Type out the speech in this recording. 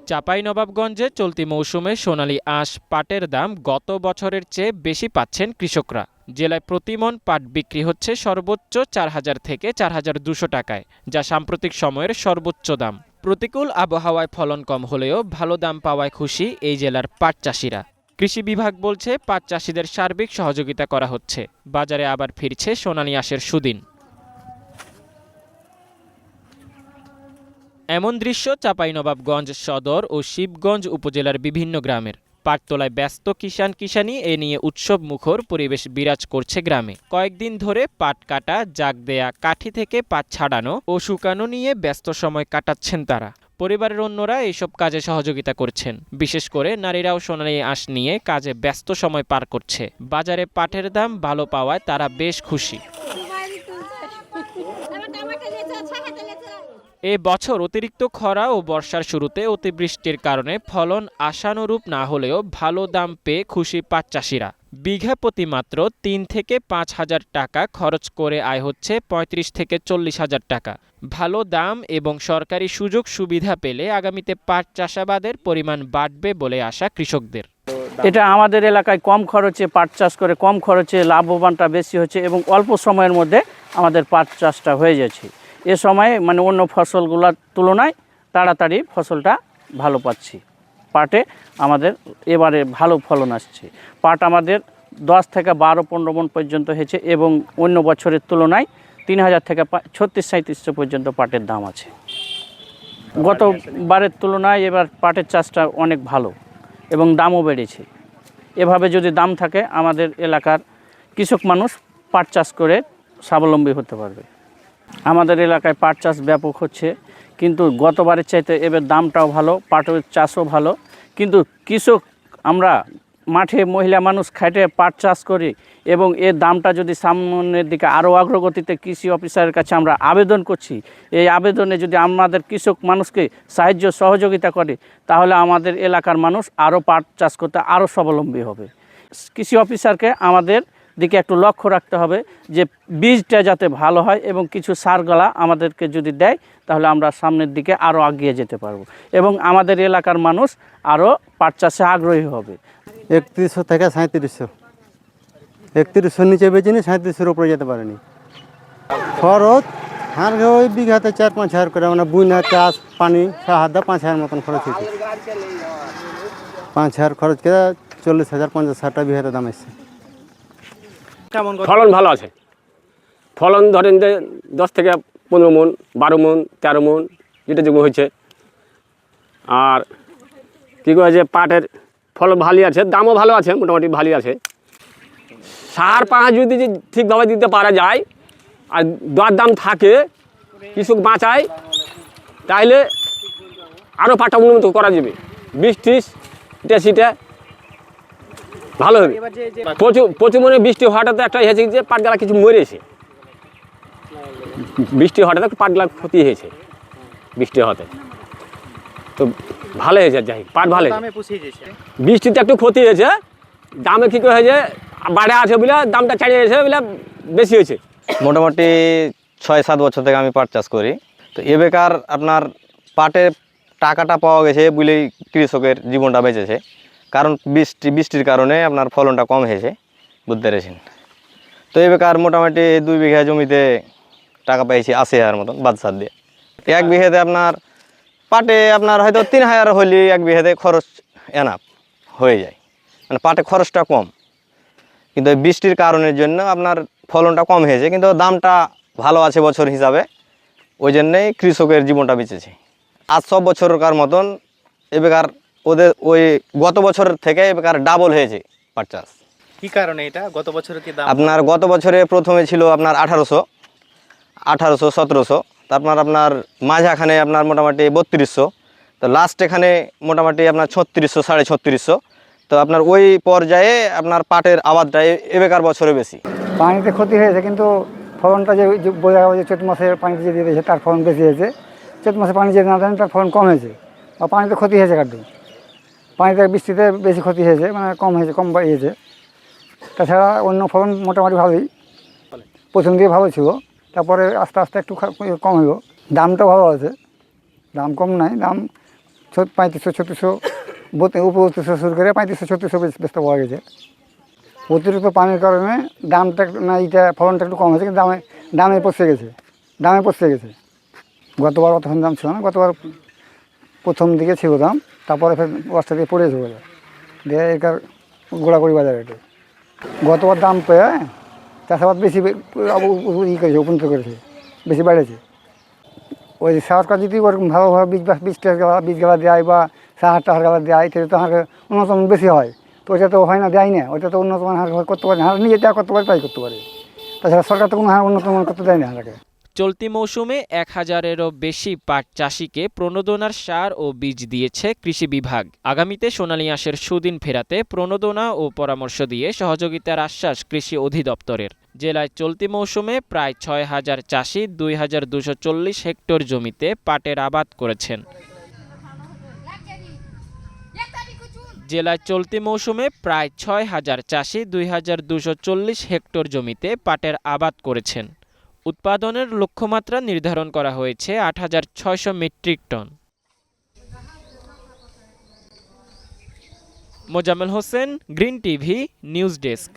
চাঁপাইনবাবগঞ্জে চলতি মৌসুমে সোনালী আঁশ পাটের দাম গত বছরের চেয়ে বেশি পাচ্ছেন কৃষকরা। জেলায় প্রতিমণ পাট বিক্রি হচ্ছে সর্বোচ্চ ৪,০০০ থেকে ৪,২০০ টাকায়, যা সাম্প্রতিক সময়ের সর্বোচ্চ দাম। প্রতিকূল আবহাওয়ায় ফলন কম হলেও ভালো দাম পাওয়ায় খুশি এই জেলার পাট চাষিরা। কৃষি বিভাগ বলছে পাট চাষিদের সার্বিক সহযোগিতা করা হচ্ছে। বাজারে আবার ফিরছে সোনালী আঁশের সুদিন। এমন দৃশ্য চাঁপাইনবাবগঞ্জ সদর ও শিবগঞ্জ উপজেলার বিভিন্ন গ্রামের। পাটতলায় ব্যস্ত কিষান কিষানি এ নিয়ে উৎসব মুখর পরিবেশ বিরাজ করছে গ্রামে। কয়েকদিন ধরে পাট কাটা, জাগ দেয়া, কাঠি থেকে পাট ছাড়ানো ও শুকানো নিয়ে ব্যস্ত সময় কাটাচ্ছেন তারা। পরিবারের অন্যরা এইসব কাজে সহযোগিতা করছেন। বিশেষ করে নারীরাও সোনালী আঁশ নিয়ে কাজে ব্যস্ত সময় পার করছে। বাজারে পাটের দাম ভালো পাওয়ায় তারা বেশ খুশি। এ বছর অতিরিক্ত খরা ও বর্ষার শুরুতে অতিবৃষ্টির কারণে ফলন আশানুরূপ না হলেও ভালো দাম পেয়ে খুশি পাট চাষিরা। বিঘা প্রতি মাত্র ৩ থেকে ৫,০০০ টাকা খরচ করে আয় হচ্ছে ৩৫ থেকে ৪০,০০০ টাকা। ভালো দাম এবং সরকারি সুযোগ সুবিধা পেলে আগামীতে পাট চাষাবাদের পরিমাণ বাড়বে বলে আশা কৃষকদের। এটা আমাদের এলাকায় কম খরচে পাট চাষ করে কম খরচে লাভবানটা বেশি হচ্ছে এবং অল্প সময়ের মধ্যে আমাদের পাট চাষটা হয়ে যাচ্ছে। এ সময়ে মানে অন্য ফসলগুলোর তুলনায় তাড়াতাড়ি ফসলটা ভালো পাচ্ছি। পাটে আমাদের এবারে ভালো ফলন আসছে। পাট আমাদের 10 থেকে 12-15 মণ পর্যন্ত হয়েছে এবং অন্য বছরের তুলনায় 3,000 থেকে 3600-3700 পর্যন্ত পাটের দাম আছে। গতবারের তুলনায় এবার পাটের চাষটা অনেক ভালো এবং দামও বেড়েছে। এভাবে যদি দাম থাকে আমাদের এলাকার কৃষক মানুষ পাট চাষ করে স্বাবলম্বী হতে পারবে। আমাদের এলাকায় পাট চাষ ব্যাপক হচ্ছে, কিন্তু গতবারের চাইতে এবার দামটাও ভালো, পাটের চাষও ভালো। কিন্তু কৃষক আমরা মাঠে মহিলা মানুষ খাটে পাট চাষ করি এবং এর দামটা যদি সামনের দিকে আরও অগ্রগতিতে কৃষি অফিসারের কাছে আমরা আবেদন করছি। এই আবেদনে যদি আমাদের কৃষক মানুষকে সাহায্য সহযোগিতা করে তাহলে আমাদের এলাকার মানুষ আরও পাট চাষ করতে আরও স্বাবলম্বী হবে। কৃষি অফিসারকে আমাদের দিকে একটু লক্ষ্য রাখতে হবে যে বীজটা যাতে ভালো হয় এবং কিছু সারগালা আমাদেরকে যদি দেয় তাহলে আমরা সামনের দিকে আরও এগিয়ে যেতে পারবো এবং আমাদের এলাকার মানুষ আরও পাট চাষে আগ্রহী হবে। ৩১০০ থেকে ৩৭০০, ৩১০০ নিচে বেচিনি, ৩৭০০ উপরে যেতে পারেনি। খরচ হার ওই বিঘাতে ৪-৫ হাজার করে, মানে বুনা চাষ পানি ৬,০০০ ৫,০০০ মতন খরচ হয়েছে। ৫,০০০ খরচ করে ৪০,০০০ ৫০,০০০ বিঘাতে দাম এসছে। ফলন ভালো আছে। ফলন ধরেন যে 10 থেকে 15 মণ, 12 মণ, 13 মণ যেটা যোগ্য হয়েছে। আর কী করা যে পাটের ফলন ভালোই আছে, দামও ভালো আছে, মোটামুটি ভালোই আছে। সার পাঁচ যদি ঠিকভাবে দিতে পারা যায় আর দর দাম থাকে, কৃষক বাঁচায়, তাইলে আরও পাটটা উন্নত করা যাবে। বৃষ্টি সিটে ভালো হবে। প্রচুর মনে বৃষ্টি হওয়াটা তো একটা হয়েছে যে পাটগালা কিছু মরেছে। বৃষ্টি হওয়াটা পাটগালা ক্ষতি হয়েছে বৃষ্টি হওয়াতে, তো ভালো হয়েছে। যাই পাট ভালো, বৃষ্টিতে একটু ক্ষতি হয়েছে, দামে কী করে হয়েছে বাড়ে আছে বলে দামটা চালিয়ে গেছে বলে বেশি হয়েছে। মোটামুটি 6-7 বছর থেকে আমি পাট চাষ করি। তো এ বেকার আপনার পাটের টাকাটা পাওয়া গেছে বলেই কৃষকের জীবনটা বেঁচেছে। কারণ বৃষ্টির কারণে আপনার ফলনটা কম হয়েছে, বুঝতে পেরেছেন। তো এ বেকার মোটামুটি 2 বিঘা জমিতে টাকা পেয়েছি 80,000 মতন বাদশার দিয়ে। 1 বিঘাতে আপনার পাটে আপনার হয়তো 3,000 হলে 1 বিঘাতে খরচ এনাফ হয়ে যায়, মানে পাটে খরচটা কম। কিন্তু এই বৃষ্টির কারণের জন্য আপনার ফলনটা কম হয়েছে, কিন্তু দামটা ভালো আছে বছর হিসাবে, ওই জন্যেই কৃষকের জীবনটা বেঁচেছে। আজ সব বছরকার মতন এ বেকার ওদের ওই গত বছরের থেকে এবার ডাবল হয়েছে পাট চাষ। কি কারণে এটা? গত বছরের কি দাম? আপনার গত বছরে প্রথমে ছিল আপনার 1800, 1700, তারপর আপনার মাঝাখানে আপনার মোটামুটি 3200, তো লাস্ট এখানে মোটামুটি আপনার 3600, 3650। তো আপনার ওই পর্যায়ে আপনার পাটের আবাদটা এবেকার বছরে বেশি। পানিতে ক্ষতি হয়েছে, কিন্তু ফলনটা যে বোঝা যাবে যে চৈত মাসে পানিতে যে দিয়ে দিয়েছে তার ফলন বেশি হয়েছে। চৈত মাসে পানি যে না দেন তার ফলন কম হয়েছে, বা পানিতে ক্ষতি হয়েছে কাটু। পানিতে বৃষ্টিতে বেশি ক্ষতি হয়েছে, মানে কম হয়েছে, কম হয়েছে। তাছাড়া অন্য ফলন মোটামুটি ভালোই, প্রথম দিয়ে ভালো ছিল, তারপরে আস্তে আস্তে একটু কম হইব। দামটা ভালো আছে, দাম কম নাই, দাম 3500-3600 উপর শুরু করে 3500-3600 বেচতে পাওয়া গেছে। অতিরিক্ত পানির কারণে দামটা না, এইটা ফলনটা একটু কম হয়েছে, কিন্তু দামে পচে গেছে। গতবার অতক্ষণ দাম ছিল না, গতবার প্রথম দিকে ছিল দাম, তারপরে ফের বস্তা দিয়ে পড়েছে বাজার দিয়ে এটার গোড়াগড়ি বাজার এটা। গতবার দাম পেয়ে চাষাবাদ বেশি করেছে, উপনীত করেছে, বেশি বেড়েছে। ওই সরকার যদি ওরকম ভালোভাবে বীজ গালা দেয় বা সার গালা দেয়, তাহলে তো হাঁকে উন্নত বেশি হয়। তো ওইটা তো হয় না, দেয় না, ওইটা তো উন্নত মান হাঁক করতে পারে, হাঁক নিজে যা করতে পারে তাই করতে পারে। তাছাড়া সরকার তো কোনো হাঁক উন্নত মান করতে দেয় না হাঁকে। চলতি মৌসুমে 1000-এরও বেশি পাট চাষিকে প্রণোদনার সার ও বীজ দিয়েছে কৃষি বিভাগ। আগামীতে সোনালী আঁশের সুদিন ফেরাতে প্রণোদনা ও পরামর্শ দিয়ে সহযোগিতার আশ্বাস কৃষি অধিদপ্তরের। জেলায় চলতি মৌসুমে প্রায় 6000 চাষি 2240 হেক্টর জমিতে পাটের আবাদ করেছেন। জেলায় চলতি মৌসুমে প্রায় 6000 চাষি 2240 হেক্টর জমিতে পাটের আবাদ করেছেন। উৎপাদনের লক্ষ্যমাত্রা নির্ধারণ করা হয়েছে 8600 metric ton. Mozammel Hossain, Green TV, news desk.